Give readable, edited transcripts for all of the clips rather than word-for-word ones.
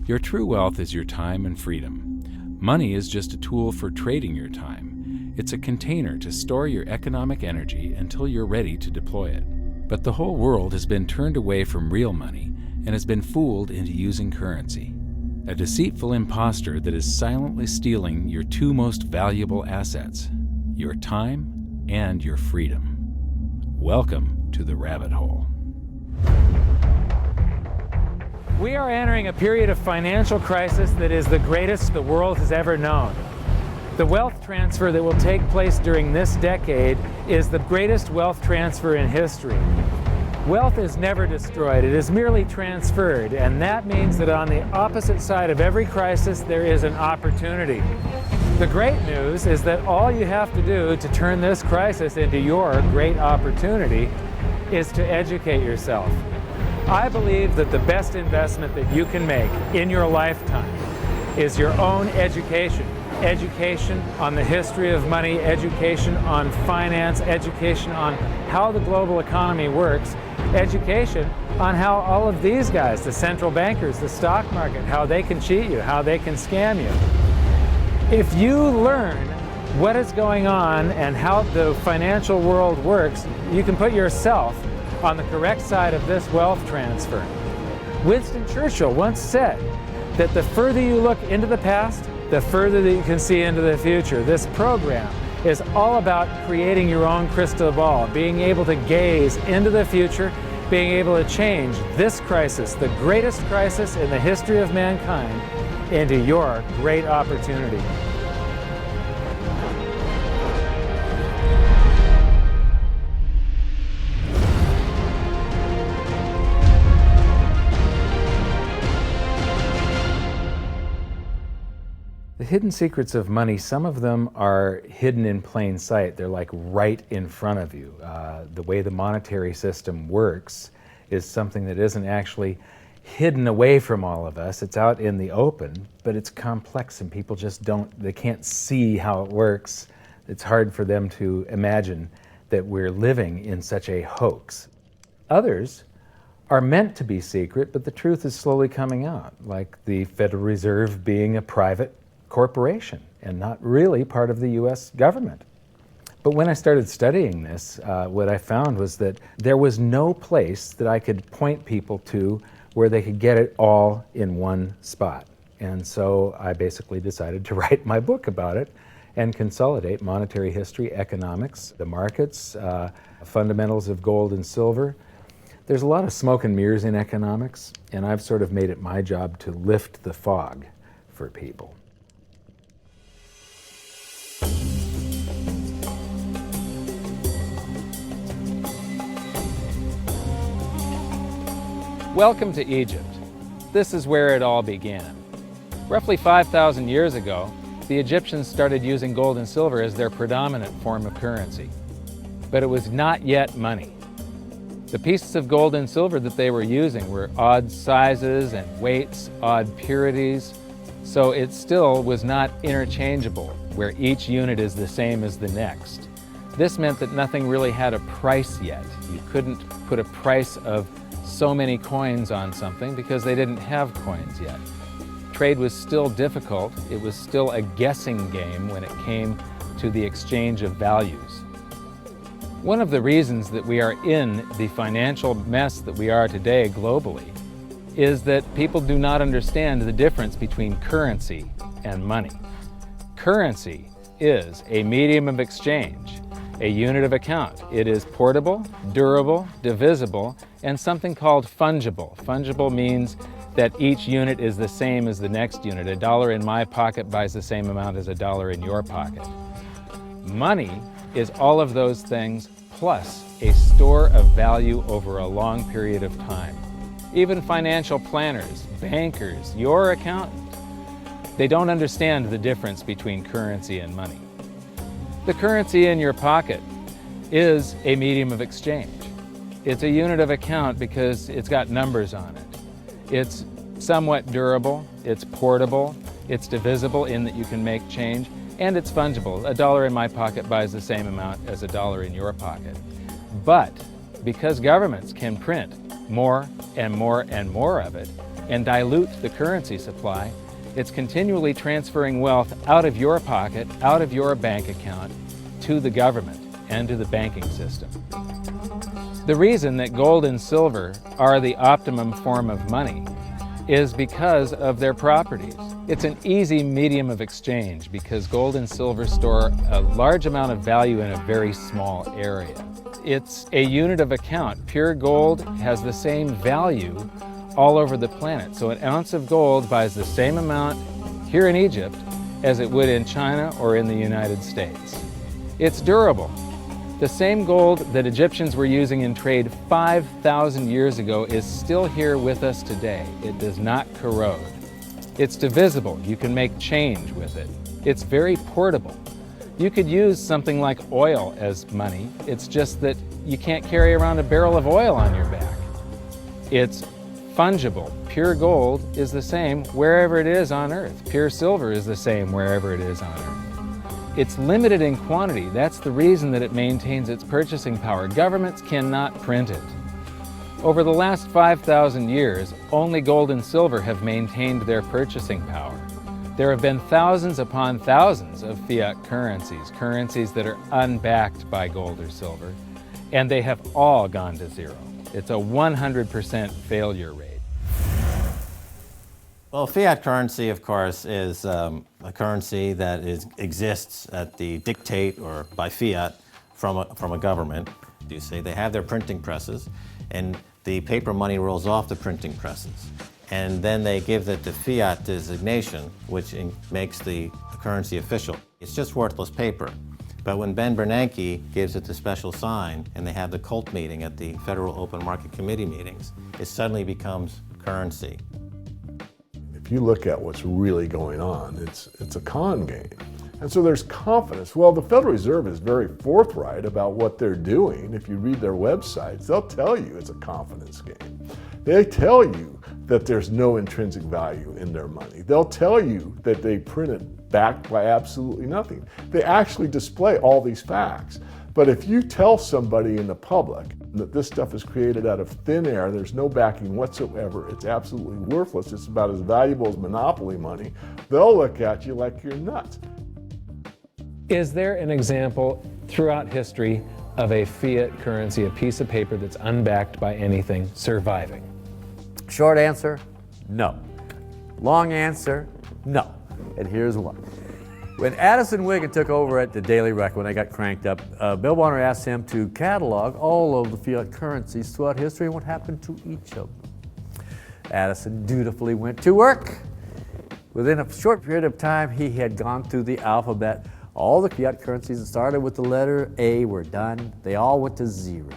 Your true wealth is your time and freedom. Money is just a tool for trading your time. It's a container to store your economic energy until you're ready to deploy it. But the whole world has been turned away from real money and has been fooled into using currency. A deceitful impostor that is silently stealing your two most valuable assets, your time and your freedom. Welcome to the rabbit hole. We are entering a period of financial crisis that is the greatest the world has ever known. The wealth transfer that will take place during this decade is the greatest wealth transfer in history. Wealth is never destroyed, it is merely transferred, and that means that on the opposite side of every crisis there is an opportunity. The great news is that all you have to do to turn this crisis into your great opportunity is to educate yourself. I believe that the best investment that you can make in your lifetime is your own education. Education on the history of money, education on finance, education on how the global economy works, education on how all of these guys, the central bankers, the stock market, how they can cheat you, how they can scam you. If you learn what is going on and how the financial world works, you can put yourself on the correct side of this wealth transfer. Winston Churchill once said that the further you look into the past, the further that you can see into the future. This program is all about creating your own crystal ball, being able to gaze into the future, being able to change this crisis, the greatest crisis in the history of mankind, into your great opportunity. The hidden secrets of money, some of them are hidden in plain sight. They're like right in front of you. The way the monetary system works is something that isn't actually hidden away from all of us. It's out in the open, but it's complex and people just they can't see how it works. It's hard for them to imagine that we're living in such a hoax. Others are meant to be secret, but the truth is slowly coming out, like the Federal Reserve being a private corporation and not really part of the U.S. government. But when I started studying this, what I found was that there was no place that I could point people to where they could get it all in one spot. And so I basically decided to write my book about it and consolidate monetary history, economics, the markets, fundamentals of gold and silver. There's a lot of smoke and mirrors in economics, and I've sort of made it my job to lift the fog for people. Welcome to Egypt. This is where it all began. Roughly 5,000 years ago, the Egyptians started using gold and silver as their predominant form of currency. But it was not yet money. The pieces of gold and silver that they were using were odd sizes and weights, odd purities, so it still was not interchangeable, where each unit is the same as the next. This meant that nothing really had a price yet. You couldn't put a price of so many coins on something because they didn't have coins yet. Trade was still difficult. It was still a guessing game when it came to the exchange of values. One of the reasons that we are in the financial mess that we are today globally is that people do not understand the difference between currency and money. Currency is a medium of exchange, a unit of account. It is portable, durable, divisible, and something called fungible. Fungible means that each unit is the same as the next unit. $1 in my pocket buys the same amount as $1 in your pocket. Money is all of those things plus a store of value over a long period of time. Even financial planners, bankers, your accountant, they don't understand the difference between currency and money. The currency in your pocket is a medium of exchange. It's a unit of account because it's got numbers on it. It's somewhat durable, it's portable, it's divisible in that you can make change, and it's fungible. $1 in my pocket buys the same amount as $1 in your pocket. But because governments can print more and more and more of it, and dilute the currency supply, it's continually transferring wealth out of your pocket, out of your bank account, to the government and to the banking system. The reason that gold and silver are the optimum form of money is because of their properties. It's an easy medium of exchange because gold and silver store a large amount of value in a very small area. It's a unit of account. Pure gold has the same value all over the planet. So an ounce of gold buys the same amount here in Egypt as it would in China or in the United States. It's durable. The same gold that Egyptians were using in trade 5,000 years ago is still here with us today. It does not corrode. It's divisible. You can make change with it. It's very portable. You could use something like oil as money. It's just that you can't carry around a barrel of oil on your back. It's fungible. Pure gold is the same wherever it is on Earth. Pure silver is the same wherever it is on Earth. It's limited in quantity. That's the reason that it maintains its purchasing power. Governments cannot print it. Over the last 5,000 years, only gold and silver have maintained their purchasing power. There have been thousands upon thousands of fiat currencies, currencies that are unbacked by gold or silver, and they have all gone to zero. It's a 100% failure rate. Well, fiat currency, of course, is a currency that exists at the dictate or by fiat from a government. You see, they have their printing presses, and the paper money rolls off the printing presses. And then they give it the fiat designation, which makes the currency official. It's just worthless paper. But when Ben Bernanke gives it the special sign, and they have the cult meeting at the Federal Open Market Committee meetings, it suddenly becomes currency. If you look at what's really going on, it's a con game. And so there's confidence. Well, the Federal Reserve is very forthright about what they're doing. If you read their websites, they'll tell you it's a confidence game. They tell you that there's no intrinsic value in their money. They'll tell you that they print it backed by absolutely nothing. They actually display all these facts. But if you tell somebody in the public that this stuff is created out of thin air, there's no backing whatsoever, it's absolutely worthless, it's about as valuable as monopoly money, they'll look at you like you're nuts. Is there an example throughout history of a fiat currency, a piece of paper that's unbacked by anything, surviving? Short answer, no. Long answer, no. And here's why. When Addison Wiggin took over at the Daily Record, when they got cranked up, Bill Warner asked him to catalog all of the fiat currencies throughout history and what happened to each of them. Addison dutifully went to work. Within a short period of time, he had gone through the alphabet. All the fiat currencies that started with the letter A were done. They all went to zero.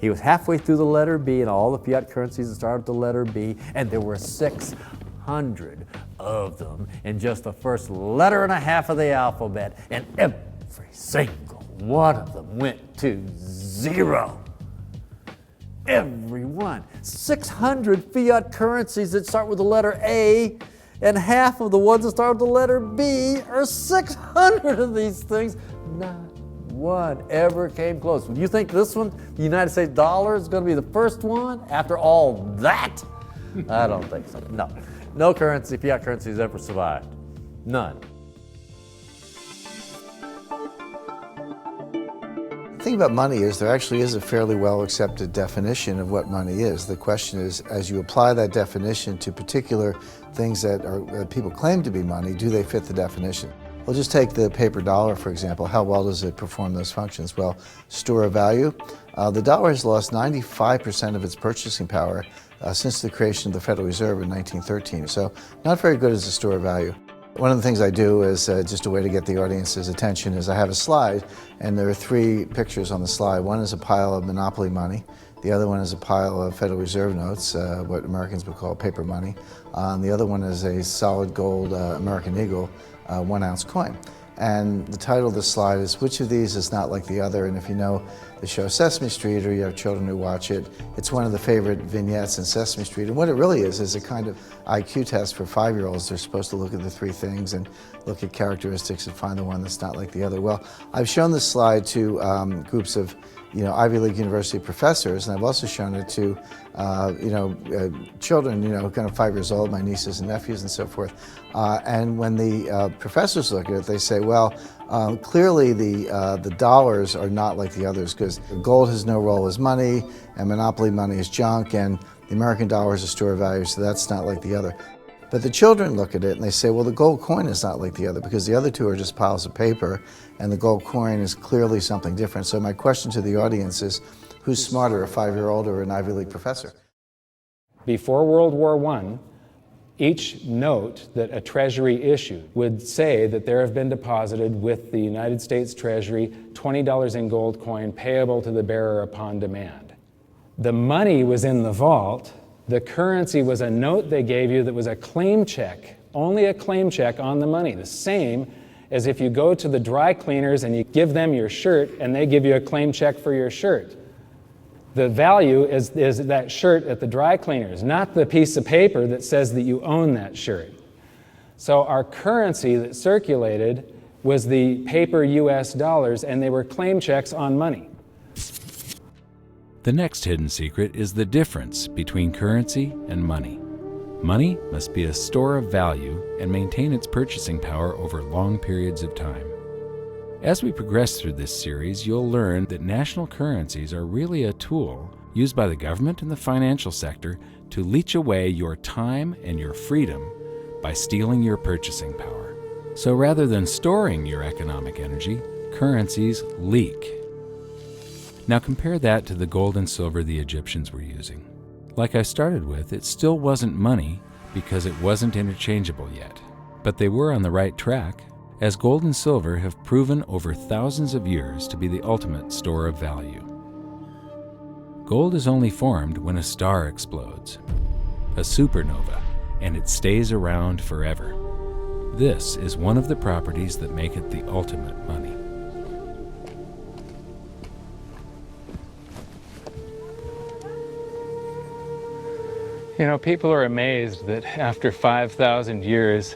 He was halfway through the letter B, and all the fiat currencies that started with the letter B, and there were 600 of them in just the first letter and a half of the alphabet, and every single one of them went to zero. Every one. 600 fiat currencies that start with the letter A, and half of the ones that start with the letter B are 600 of these things. Not one ever came close. Do you think this one, the United States dollar, is going to be the first one after all that? I don't think so. No. No currency, fiat currency has ever survived. None. The thing about money is there actually is a fairly well accepted definition of what money is. The question is, as you apply that definition to particular things that people claim to be money, do they fit the definition? We'll just take the paper dollar, for example. How well does it perform those functions? Well, store of value. The dollar has lost 95% of its purchasing power since the creation of the Federal Reserve in 1913. So not very good as a store of value. One of the things I do is just a way to get the audience's attention is I have a slide, and there are 3 pictures on the slide. One is a pile of monopoly money. The other one is a pile of Federal Reserve notes, what Americans would call paper money. The other one is a solid gold American Eagle 1-ounce coin. And the title of the slide is, which of these is not like the other? And if you know the show Sesame Street, or you have children who watch it, it's one of the favorite vignettes in Sesame Street. And what it really is a kind of IQ test for 5-year-olds. They're supposed to look at the 3 things and look at characteristics and find the one that's not like the other. Well, I've shown this slide to groups of Ivy League University professors, and I've also shown it to, children, kind of 5 years old, my nieces and nephews and so forth. And when the professors look at it, they say, well, clearly the dollars are not like the others because gold has no role as money, and monopoly money is junk, and the American dollar is a store of value, so that's not like the other. But the children look at it and they say, well, the gold coin is not like the other because the other two are just piles of paper and the gold coin is clearly something different. So my question to the audience is, who's smarter, a 5-year-old or an Ivy League professor? Before World War I, each note that a treasury issued would say that there have been deposited with the United States Treasury $20 in gold coin payable to the bearer upon demand. The money was in the vault. The currency was a note they gave you that was a claim check, only a claim check on the money, the same as if you go to the dry cleaners and you give them your shirt and they give you a claim check for your shirt. The value is that shirt at the dry cleaners, not the piece of paper that says that you own that shirt. So our currency that circulated was the paper US dollars, and they were claim checks on money. The next hidden secret is the difference between currency and money. Money must be a store of value and maintain its purchasing power over long periods of time. As we progress through this series, you'll learn that national currencies are really a tool used by the government and the financial sector to leech away your time and your freedom by stealing your purchasing power. So rather than storing your economic energy, currencies leak. Now compare that to the gold and silver the Egyptians were using. Like I started with, it still wasn't money because it wasn't interchangeable yet. But they were on the right track, as gold and silver have proven over thousands of years to be the ultimate store of value. Gold is only formed when a star explodes, a supernova, and it stays around forever. This is one of the properties that make it the ultimate money. People are amazed that after 5,000 years,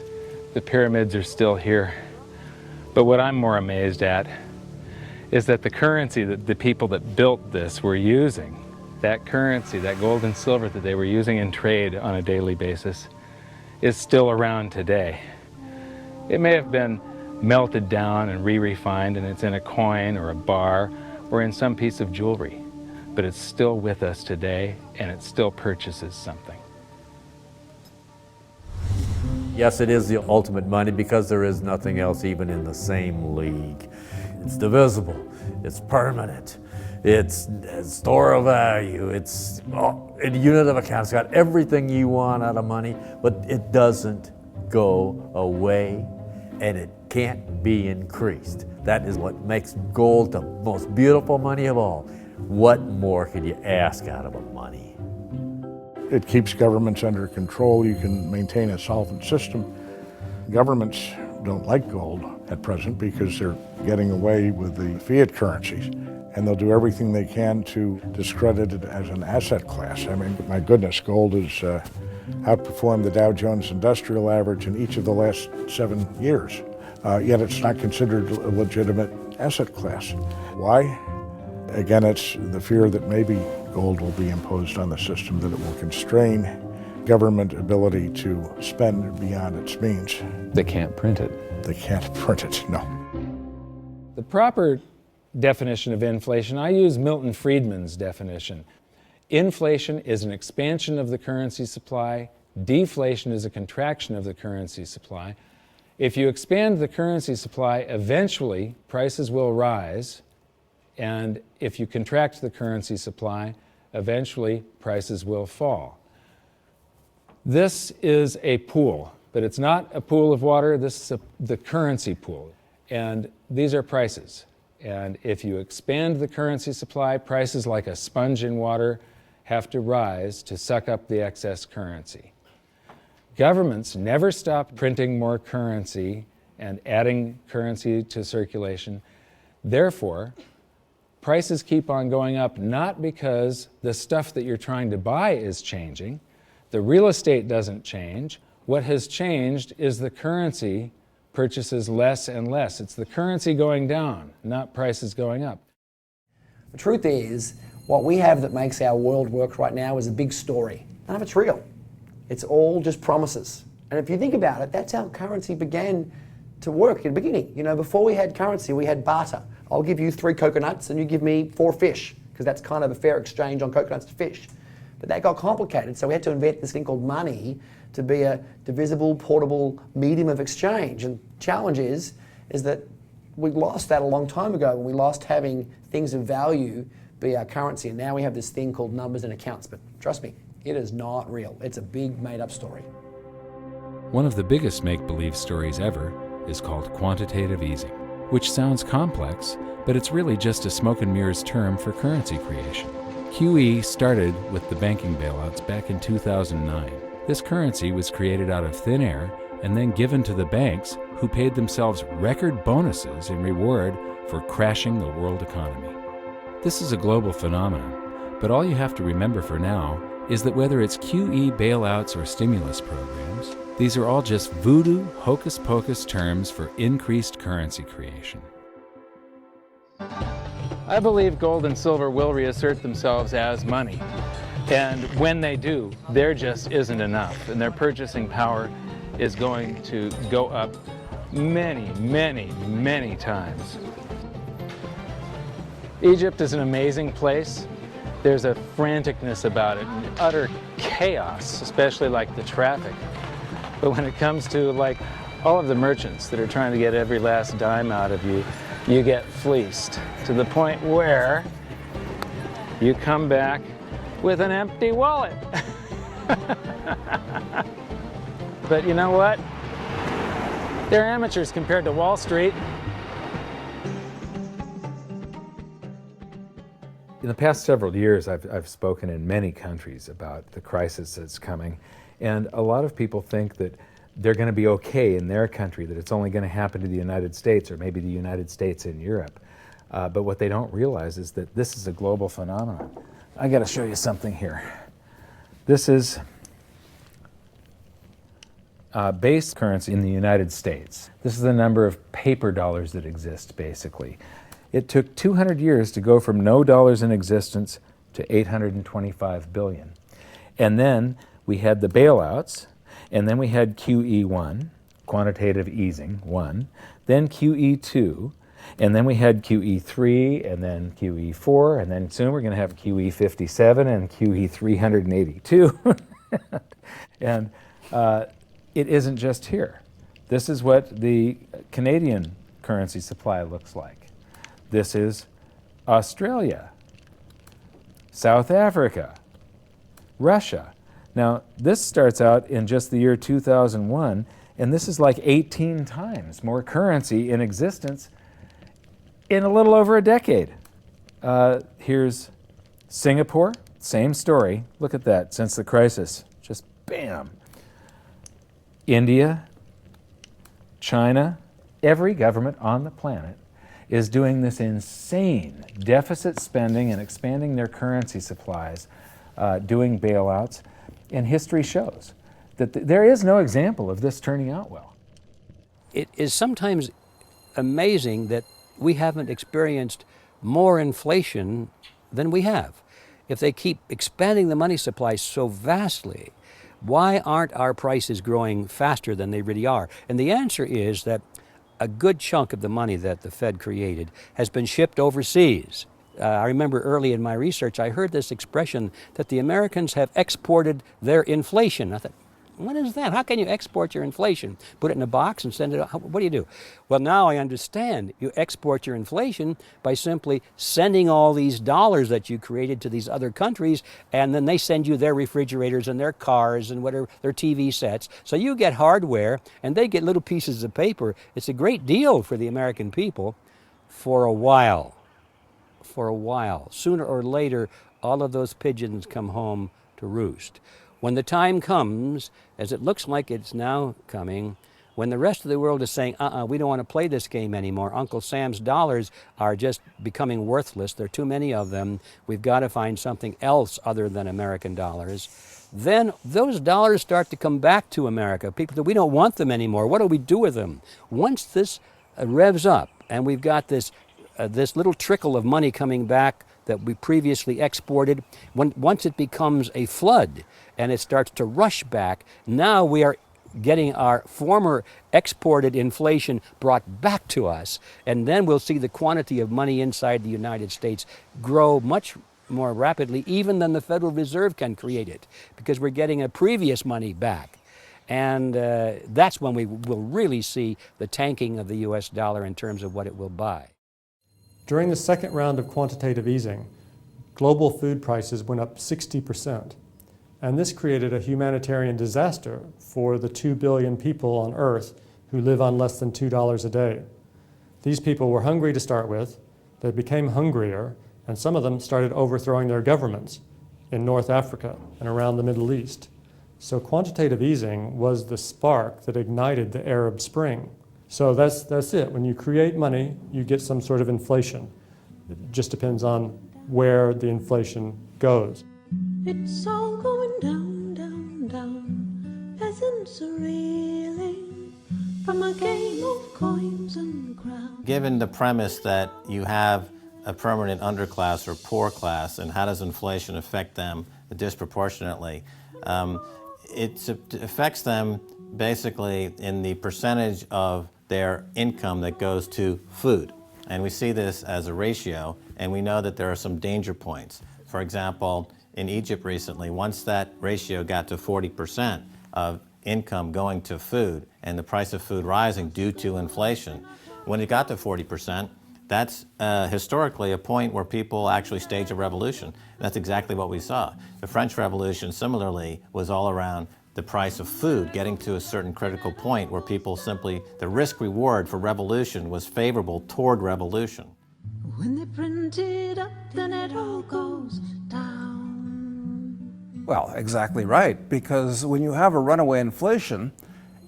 the pyramids are still here. But what I'm more amazed at is that the currency that the people that built this were using, that currency, that gold and silver that they were using in trade on a daily basis, is still around today. It may have been melted down and re-refined, and it's in a coin or a bar or in some piece of jewelry, but it's still with us today, and it still purchases something. Yes, it is the ultimate money because there is nothing else even in the same league. It's divisible, it's permanent, it's a store of value, it's a unit of account. It's got everything you want out of money, but it doesn't go away and it can't be increased. That is what makes gold the most beautiful money of all. What more could you ask out of a money? It keeps governments under control. You can maintain a solvent system. Governments don't like gold at present because they're getting away with the fiat currencies, and they'll do everything they can to discredit it as an asset class. I mean, my goodness, gold has outperformed the Dow Jones Industrial Average in each of the last 7 years, yet it's not considered a legitimate asset class. Why? Again, it's the fear that maybe gold will be imposed on the system, that it will constrain government ability to spend beyond its means. They can't print it. They can't print it, no. The proper definition of inflation, I use Milton Friedman's definition. Inflation is an expansion of the currency supply. Deflation is a contraction of the currency supply. If you expand the currency supply, eventually prices will rise. And if you contract the currency supply, eventually prices will fall. This is a pool, but it's not a pool of water. This is the currency pool. And these are prices. And if you expand the currency supply, prices like a sponge in water have to rise to suck up the excess currency. Governments never stop printing more currency and adding currency to circulation. Therefore, prices keep on going up, not because the stuff that you're trying to buy is changing. The real estate doesn't change. What has changed is the currency purchases less and less. It's the currency going down, not prices going up. The truth is, what we have that makes our world work right now is a big story. None of it's real. It's all just promises. And if you think about it, that's how currency began to work in the beginning. You know, before we had currency, we had barter. I'll give you 3 coconuts and you give me 4 fish, because that's kind of a fair exchange on coconuts to fish. But that got complicated, so we had to invent this thing called money to be a divisible, portable medium of exchange. And the challenge is that we lost that a long time ago when we lost having things of value be our currency. And now we have this thing called numbers and accounts. But trust me, it is not real. It's a big made-up story. One of the biggest make-believe stories ever is called quantitative easing, which sounds complex, but it's really just a smoke and mirrors term for currency creation. QE started with the banking bailouts back in 2009. This currency was created out of thin air and then given to the banks, who paid themselves record bonuses in reward for crashing the world economy. This is a global phenomenon, but all you have to remember for now is that whether it's QE bailouts or stimulus programs, these are all just voodoo, hocus-pocus terms for increased currency creation. I believe gold and silver will reassert themselves as money. And when they do, there just isn't enough. And their purchasing power is going to go up many, many, many times. Egypt is an amazing place. There's a franticness about it, utter chaos, especially like the traffic. But when it comes to like all of the merchants that are trying to get every last dime out of you, you get fleeced to the point where you come back with an empty wallet. But you know what? They're amateurs compared to Wall Street. In the past several years, I've spoken in many countries about the crisis that's coming, and a lot of people think that they're going to be okay in their country, that it's only going to happen to the United States or maybe the United States in Europe. But what they don't realize is that this is a global phenomenon. I got to show you something here. This is base currency in the United States. This is the number of paper dollars that exist, basically. It took 200 years to go from no dollars in existence to 825 billion. And then we had the bailouts, and then we had QE1, quantitative easing 1, then QE2, and then we had QE3, and then QE4, and then soon we're going to have QE57 and QE382. And it isn't just here. This is what the Canadian currency supply looks like. This is Australia, South Africa, Russia. Now, this starts out in just the year 2001, and this is like 18 times more currency in existence in a little over a decade. Here's Singapore, same story. Look at that, since the crisis, just bam. India, China, every government on the planet is doing this insane deficit spending and expanding their currency supplies, doing bailouts. And history shows that there is no example of this turning out well. It is sometimes amazing that we haven't experienced more inflation than we have. If they keep expanding the money supply so vastly, why aren't our prices growing faster than they really are? And the answer is that a good chunk of the money that the Fed created has been shipped overseas. I remember early in my research, I heard this expression that the Americans have exported their inflation. I thought, what is that? How can you export your inflation? Put it in a box and send it out? What do you do? Well, now I understand. You export your inflation by simply sending all these dollars that you created to these other countries, and then they send you their refrigerators and their cars and whatever, their TV sets. So you get hardware, and they get little pieces of paper. It's a great deal for the American people for a while. For a while. Sooner or later, all of those pigeons come home to roost. When the time comes, as it looks like it's now coming, when the rest of the world is saying, we don't want to play this game anymore, Uncle Sam's dollars are just becoming worthless, there are too many of them, we've got to find something else other than American dollars, then those dollars start to come back to America. People say, we don't want them anymore. What do we do with them? Once this revs up and we've got this little trickle of money coming back that we previously exported, once it becomes a flood and it starts to rush back, now we are getting our former exported inflation brought back to us, and then we'll see the quantity of money inside the United States grow much more rapidly even than the Federal Reserve can create it, because we're getting a previous money back. And that's when we will really see the tanking of the US dollar in terms of what it will buy. During the second round of quantitative easing, global food prices went up 60%. And this created a humanitarian disaster for the 2 billion people on Earth who live on less than $2 a day. These people were hungry to start with, they became hungrier, and some of them started overthrowing their governments in North Africa and around the Middle East. So quantitative easing was the spark that ignited the Arab Spring. So that's it. When you create money, you get some sort of inflation. It just depends on where the inflation goes. It's all going down, down, down. Peasants are reeling from a game of coins and crowns. Given the premise that you have a permanent underclass or poor class, and how does inflation affect them disproportionately? It affects them basically in the percentage of their income that goes to food. And we see this as a ratio, and we know that there are some danger points. For example, in Egypt recently, once that ratio got to 40% of income going to food and the price of food rising due to inflation, when it got to 40%, that's historically a point where people actually stage a revolution. That's exactly what we saw. The French Revolution, similarly, was all around the price of food getting to a certain critical point where people simply, the risk-reward for revolution was favorable toward revolution. When they print it up, then it all goes down. Well, exactly right, because when you have a runaway inflation,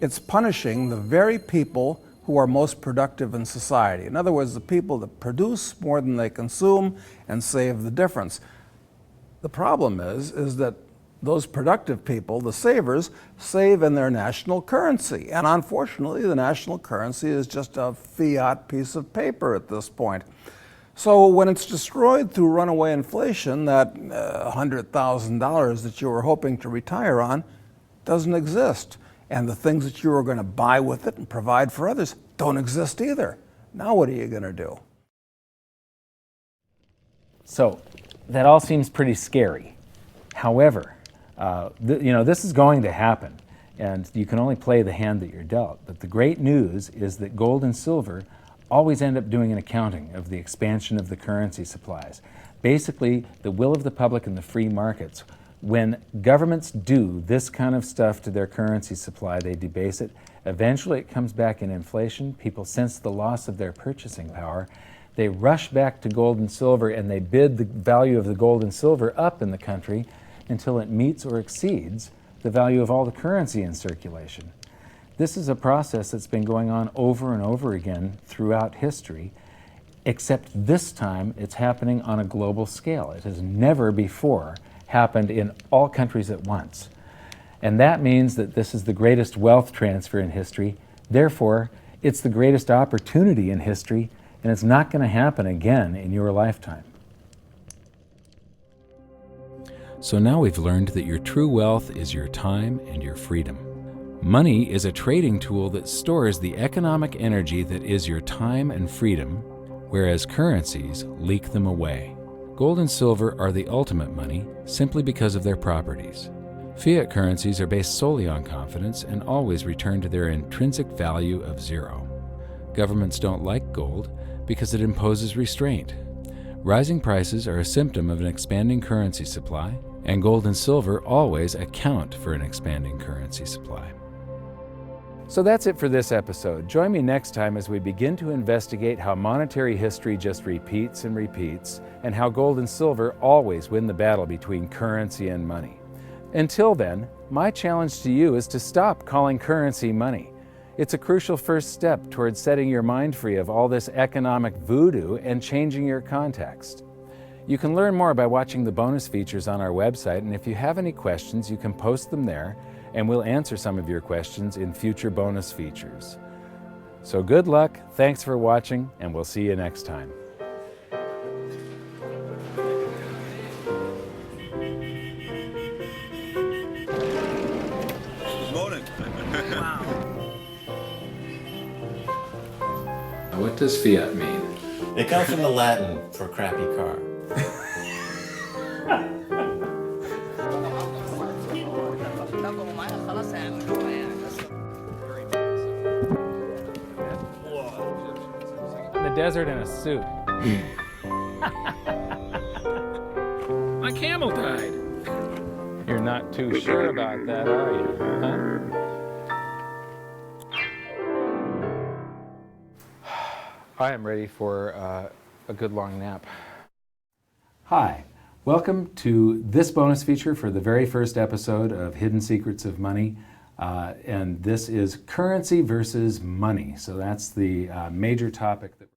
it's punishing the very people who are most productive in society. In other words, the people that produce more than they consume and save the difference. The problem is that those productive people, the savers, save in their national currency. And unfortunately, the national currency is just a fiat piece of paper at this point. So when it's destroyed through runaway inflation, that $100,000 that you were hoping to retire on doesn't exist. And the things that you were going to buy with it and provide for others don't exist either. Now what are you going to do? So that all seems pretty scary. However, this is going to happen, and you can only play the hand that you're dealt. But the great news is that gold and silver always end up doing an accounting of the expansion of the currency supplies. Basically, the will of the public in the free markets. When governments do this kind of stuff to their currency supply, they debase it. Eventually it comes back in inflation. People sense the loss of their purchasing power. They rush back to gold and silver, and they bid the value of the gold and silver up in the country until it meets or exceeds the value of all the currency in circulation. This is a process that's been going on over and over again throughout history, except this time it's happening on a global scale. It has never before happened in all countries at once. And that means that this is the greatest wealth transfer in history. Therefore, it's the greatest opportunity in history, and it's not going to happen again in your lifetime. So now we've learned that your true wealth is your time and your freedom. Money is a trading tool that stores the economic energy that is your time and freedom, whereas currencies leak them away. Gold and silver are the ultimate money simply because of their properties. Fiat currencies are based solely on confidence and always return to their intrinsic value of zero. Governments don't like gold because it imposes restraint. Rising prices are a symptom of an expanding currency supply, and gold and silver always account for an expanding currency supply. So that's it for this episode. Join me next time as we begin to investigate how monetary history just repeats and repeats, and how gold and silver always win the battle between currency and money. Until then, my challenge to you is to stop calling currency money. It's a crucial first step towards setting your mind free of all this economic voodoo and changing your context. You can learn more by watching the bonus features on our website, and if you have any questions, you can post them there, and we'll answer some of your questions in future bonus features. So good luck, thanks for watching, and we'll see you next time. What does fiat mean? It comes from the Latin for crappy car. In the desert in a suit. My camel died. You're not too sure about that, are you? Huh? I am ready for a good long nap. Hi, welcome to this bonus feature for the very first episode of Hidden Secrets of Money. And this is currency versus money. So that's the major topic that